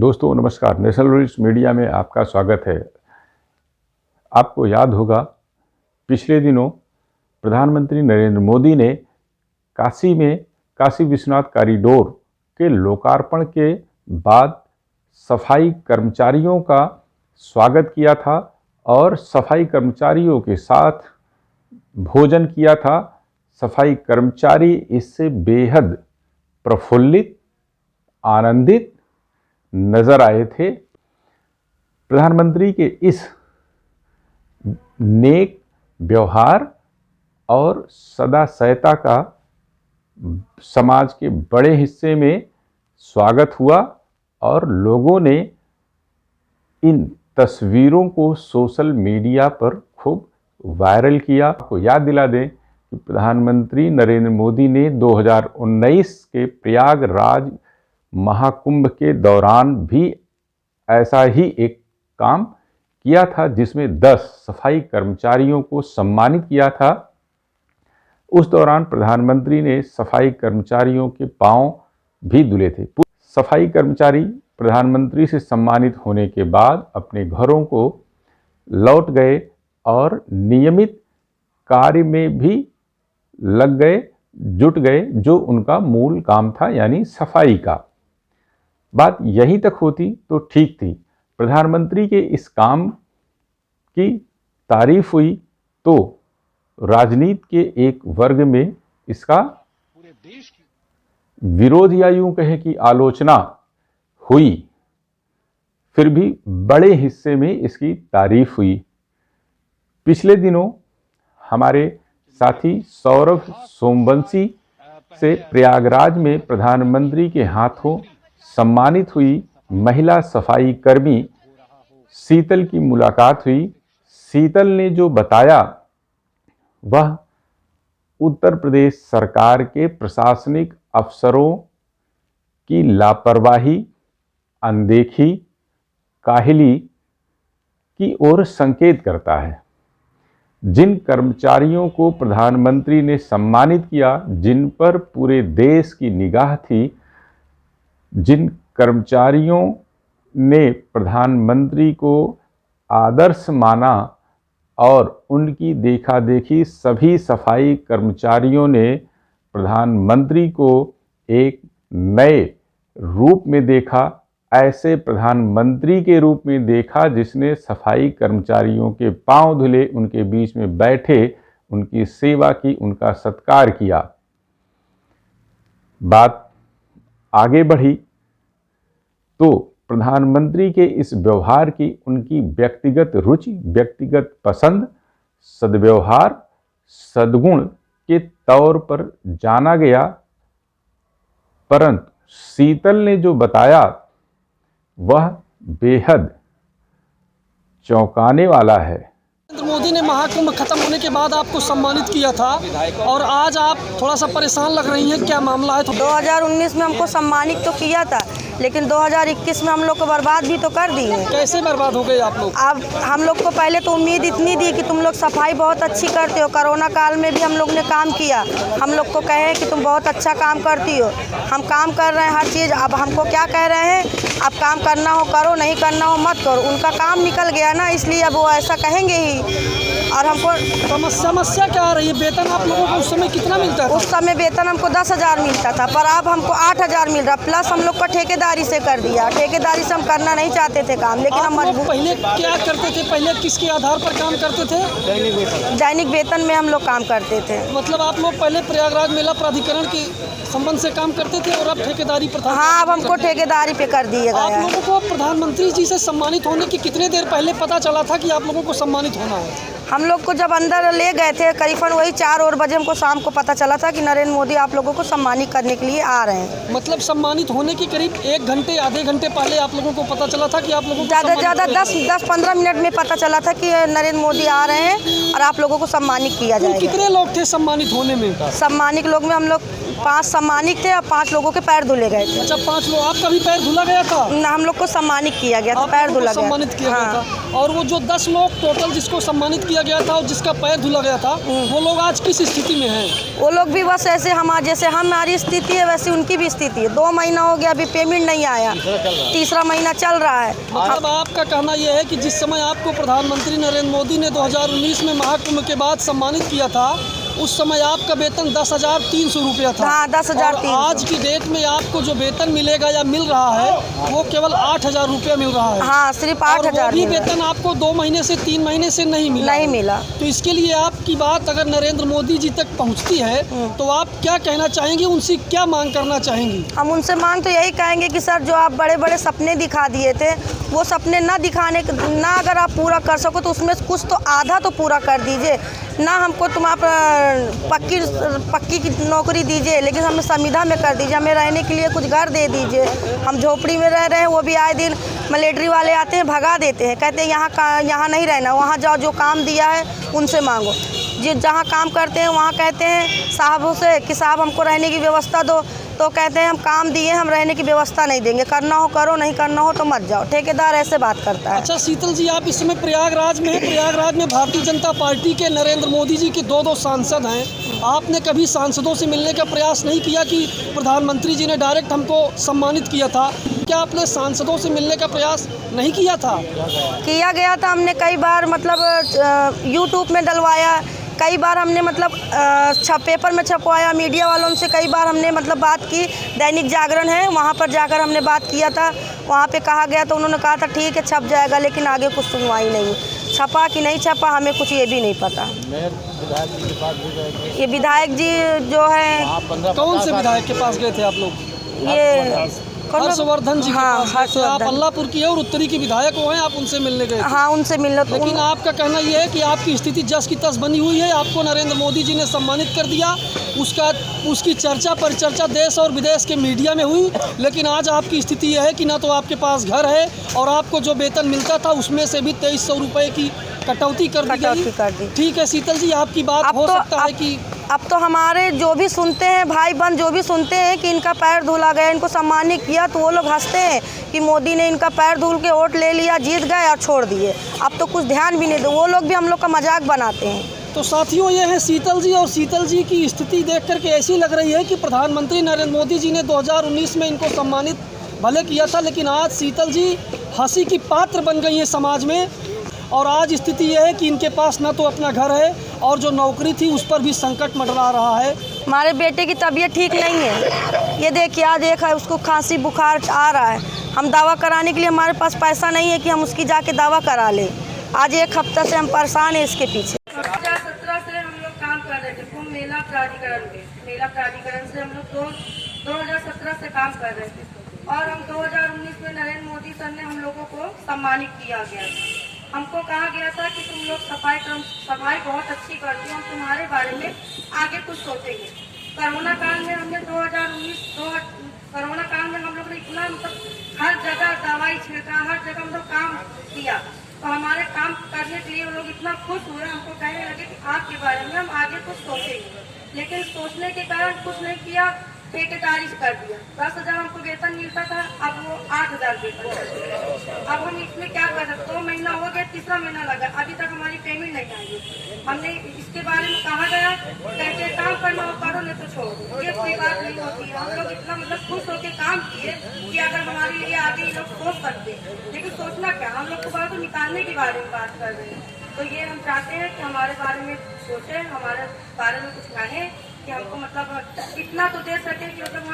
दोस्तों नमस्कार, national rules media में आपका स्वागत है। आपको याद होगा पिछले दिनों प्रधानमंत्री नरेंद्र मोदी ने काशी में काशी विश्वनाथ कॉरिडोर के लोकार्पण के बाद सफाई कर्मचारियों का स्वागत किया था और सफाई कर्मचारियों के साथ भोजन किया था। सफाई कर्मचारी इससे बेहद प्रफुल्लित, आनंदित नजर आए थे। प्रधानमंत्री के इस नेक व्यवहार और सदाशयता का समाज के बड़े हिस्से में स्वागत हुआ और लोगों ने इन तस्वीरों को सोशल मीडिया पर खूब वायरल किया। आपको याद दिला दें कि प्रधानमंत्री नरेंद्र मोदी ने 2019 के प्रयागराज महाकुंभ के दौरान भी ऐसा ही एक काम किया था, जिसमें 10 सफाई कर्मचारियों को सम्मानित किया था। उस दौरान प्रधानमंत्री ने सफाई कर्मचारियों के पांव भी धुले थे। सफाई कर्मचारी प्रधानमंत्री से सम्मानित होने के बाद अपने घरों को लौट गए और नियमित कार्य में भी लग गए, जुट गए, जो उनका मूल काम था, यानी सफाई का। बात यहीं तक होती तो ठीक थी। प्रधानमंत्री के इस काम की तारीफ हुई तो राजनीति के एक वर्ग में इसका पूरे देश की विरोध या यूं कहे कि आलोचना हुई, फिर भी बड़े हिस्से में इसकी तारीफ हुई। पिछले दिनों हमारे साथी सौरभ सोमवंशी से प्रयागराज में प्रधानमंत्री के हाथों सम्मानित हुई महिला सफाई कर्मी शीतल की मुलाकात हुई। शीतल ने जो बताया वह उत्तर प्रदेश सरकार के प्रशासनिक अफसरों की लापरवाही, अनदेखी, काहली की ओर संकेत करता है। जिन कर्मचारियों को प्रधानमंत्री ने सम्मानित किया, जिन पर पूरे देश की निगाह थी, जिन कर्मचारियों ने प्रधानमंत्री को आदर्श माना और उनकी देखा देखी सभी सफाई कर्मचारियों ने प्रधानमंत्री को एक नए रूप में देखा, ऐसे प्रधानमंत्री के रूप में देखा जिसने सफाई कर्मचारियों के पांव धुले, उनके बीच में बैठे, उनकी सेवा की, उनका सत्कार किया। बात आगे बढ़ी तो प्रधानमंत्री के इस व्यवहार की उनकी व्यक्तिगत रुचि, व्यक्तिगत पसंद, सद्व्यवहार, सद्गुण के तौर पर जाना गया। परंतु शीतल ने जो बताया वह बेहद चौंकाने वाला है। नरेंद्र मोदी ने महाकुंभ खत्म होने के बाद आपको सम्मानित किया था और आज आप थोड़ा सा परेशान लग रही हैं, क्या मामला है? 2019 में हमको सम्मानित तो किया था, लेकिन 2021 में हम लोग को बर्बाद भी तो कर दी है। कैसे बर्बाद हो गए आप लोग? अब हम लोग को पहले तो उम्मीद इतनी दी कि तुम लोग सफाई बहुत अच्छी करते हो। कोरोना काल में भी हम लोग ने काम किया, हम लोग को कहे कि तुम बहुत अच्छा काम करती हो। हम काम कर रहे हैं हर चीज़। अब हमको क्या कह रहे हैं, अब काम करना हो करो, नहीं करना हो मत करो। उनका काम निकल गया ना, इसलिए अब वो ऐसा कहेंगे ही। और हमको समस्या क्या आ रही है? वेतन आप लोगों को उस समय कितना मिलता था? उस समय वेतन हमको 10,000 मिलता था, पर अब हमको 8,000 मिल रहा, प्लस हम लोग को ठेकेदारी से कर दिया। ठेकेदारी से हम करना नहीं चाहते थे काम, लेकिन हम मजबूर। पहले क्या करते थे? पहले किसके आधार पर काम करते थे? दैनिक वेतन में हम लोग काम करते थे। मतलब आप लोग पहले प्रयागराज मेला प्राधिकरण के संबंध से काम करते थे और अब ठेकेदारी पर? हाँ, अब हमको ठेकेदारी पे कर दिया गया। आप लोगों को प्रधानमंत्री जी से सम्मानित होने की कितने देर पहले पता चला था कि आप लोगों को सम्मानित होना है? हम लोग को जब अंदर ले गए थे करीबन वही 4 और बजे हमको शाम को पता चला था कि नरेंद्र मोदी आप लोगों को सम्मानित करने के लिए आ रहे हैं। मतलब सम्मानित होने की करीब 1 घंटे आधे घंटे पहले आप लोगों को पता चला था कि आप लोगों को ज़्यादा 10-15 मिनट में पता चला था कि नरेंद्र मोदी आ रहे हैं और आप लोगों को सम्मानित किया जाएगा। कितने लोग थे सम्मानित होने में? सम्मानित लोग में हम लोग 5 सम्मानित थे और 5 लोगों के पैर धुले गए थे। अच्छा, 5 लोग। आपका भी पैर धुला गया था? ना, हम लोग को सम्मानित किया गया था, पैर धुला गया। सम्मानित किया गया था। और वो जो 10 लोग टोटल जिसको सम्मानित किया गया था और जिसका पैर धुला गया था, वो लोग आज किस स्थिति में हैं? वो लोग भी बस ऐसे जैसे हमारी स्थिति है वैसे उनकी भी स्थिति है। 2 महीना हो गया, अभी पेमेंट नहीं आया, तीसरा महीना चल रहा है। मतलब आपका कहना यह है कि जिस समय आपको प्रधानमंत्री नरेंद्र मोदी ने 2019 में महाकुंभ के बाद सम्मानित किया था, उस समय आपका वेतन 10,300 रुपया था। हाँ, 10,300। आज की डेट में आपको जो वेतन मिलेगा या मिल रहा है वो केवल 8,000 रुपया मिल रहा है। हाँ, सिर्फ 8,000। वो भी वेतन आपको 2 महीने से 3 महीने से नहीं मिला। तो इसके लिए आपकी बात अगर नरेंद्र मोदी जी तक पहुंचती है तो आप क्या कहना चाहेंगी, उनसे क्या मांग करना चाहेंगी? हम उनसे मांग तो यही कहेंगे कि सर, जो आप बड़े बड़े सपने दिखा दिए थे, वो सपने ना अगर आप पूरा कर सको तो उसमें कुछ तो आधा तो पूरा कर दीजिए ना। हमको तुम आप पक्की की नौकरी दीजिए, लेकिन हमें संविदा में कर दीजिए। हमें रहने के लिए कुछ घर दे दीजिए। हम झोपड़ी में रह रहे हैं, वो भी आए दिन मिलिट्री वाले आते हैं, भगा देते हैं, कहते हैं यहाँ नहीं रहना, वहाँ जाओ, जो काम दिया है उनसे मांगो। जहाँ काम करते हैं वहाँ कहते हैं साहबों से कि साहब हमको रहने की व्यवस्था दो, तो कहते हैं हम काम दिए, हम रहने की व्यवस्था नहीं देंगे, करना हो करो, नहीं करना हो तो मत जाओ। ठेकेदार ऐसे बात करता है। अच्छा शीतल जी, आप इस समय प्रयागराज में हैं। प्रयागराज में भारतीय जनता पार्टी के नरेंद्र मोदी जी के 2 सांसद हैं। आपने कभी सांसदों से मिलने का प्रयास नहीं किया कि प्रधानमंत्री जी ने डायरेक्ट हमको सम्मानित किया था? क्या आपने सांसदों से मिलने का प्रयास नहीं किया था? किया गया था, हमने कई बार मतलब यूट्यूब में डलवाया, कई बार हमने मतलब पेपर में छपवाया, मीडिया वालों से कई बार हमने मतलब बात की। दैनिक जागरण है, वहाँ पर जाकर हमने बात किया था। वहाँ पे कहा गया तो उन्होंने कहा था ठीक है छप जाएगा, लेकिन आगे कुछ सुनवाई नहीं। छपा कि नहीं छपा हमें कुछ ये भी नहीं पता। ये विधायक जी जो है, कौन से विधायक के पास गए थे आप लोग? ये हर्षवर्धन जी। हाँ, हर्षवर्धन। आप अल्लाहपुर की है और उत्तरी की विधायक हो हैं, आप उनसे मिलने गए? हाँ, उनसे मिलने। लेकिन आपका कहना यह है कि आपकी स्थिति जस की तस बनी हुई है, आपको नरेंद्र मोदी जी ने सम्मानित कर दिया, उसकी चर्चा परिचर्चा देश और विदेश के मीडिया में हुई, लेकिन आज आपकी स्थिति यह है कि ना तो आपके पास घर है और आपको जो वेतन मिलता था उसमें से भी 2300 रुपये की कटौती कर दी गई। ठीक है शीतल जी, आपकी बात हो सकता है कि अब तो हमारे जो भी सुनते हैं, भाई बहन जो भी सुनते हैं कि इनका पैर धुला गया, इनको सम्मानित किया, तो वो लोग हंसते हैं कि मोदी ने इनका पैर धुल के वोट ले लिया, जीत गए और छोड़ दिए। अब तो कुछ ध्यान भी नहीं दो, वो लोग भी हम लोग का मजाक बनाते हैं। तो साथियों, ये है शीतल जी, और शीतल जी की स्थिति देख करके ऐसी लग रही है कि प्रधानमंत्री नरेंद्र मोदी जी ने 2019 में इनको सम्मानित भले किया था, लेकिन आज शीतल जी हंसी की पात्र बन गई है समाज में। और आज स्थिति यह है कि इनके पास ना तो अपना घर है और जो नौकरी थी उस पर भी संकट मंडरा रहा है। हमारे बेटे की तबीयत ठीक नहीं है, ये देखिए आज देखा है उसको खांसी बुखार आ रहा है। हम दावा कराने के लिए हमारे पास पैसा नहीं है कि हम उसकी जाके दावा करा लें। आज 1 हफ्ता से हम परेशान हैं इसके पीछे। 2017 से हम लोग काम कर रहे थे कुंभ मेला प्राधिकरण से हम लोग 2017 से काम कर रहे थे और हम 2019 में नरेंद्र मोदी सर ने हम लोगों को सम्मानित किया गया। हमको कहा गया था कि तुम लोग सफाई बहुत अच्छी करती हो, हम तुम्हारे बारे में आगे कुछ सोचेंगे। कोरोना काल में हमने 2019 कोरोना काल में हम लोग ने इतना मतलब हर जगह दवाई छिड़का, हर जगह हम लोग काम किया, तो हमारे काम करने के लिए वो लोग इतना खुश हुए, हमको कहने लगे कि आपके बारे में हम आगे कुछ सोचेंगे। लेकिन सोचने के कारण कुछ नहीं किया, ठेकेदारी कर दिया। 10,000 हमको वेतन मिलता था, अब वो 8,000 वेतन। अब हम इसमें क्या कर सकते? 2 महीना हो गया, तीसरा महीना लगा, अभी तक हमारी पेमेंट नहीं आई। हमने इसके बारे में कहा गया, कहते काम करना हो करो, नहीं तो छोड़ो, ये कोई बात नहीं होती है। हम लोग इतना मतलब खुश होकर काम किए कि अगर हमारे लिए आगे ये लोग सोच सकते, लेकिन सोचना क्या, हम लोग को बात निकालने के बारे में बात कर रहे हैं। तो ये हम चाहते हैं कि हमारे बारे में सोचें, हमारे बारे में कुछ कहें कि हमको मतलब इतना तो दे सके कि मतलब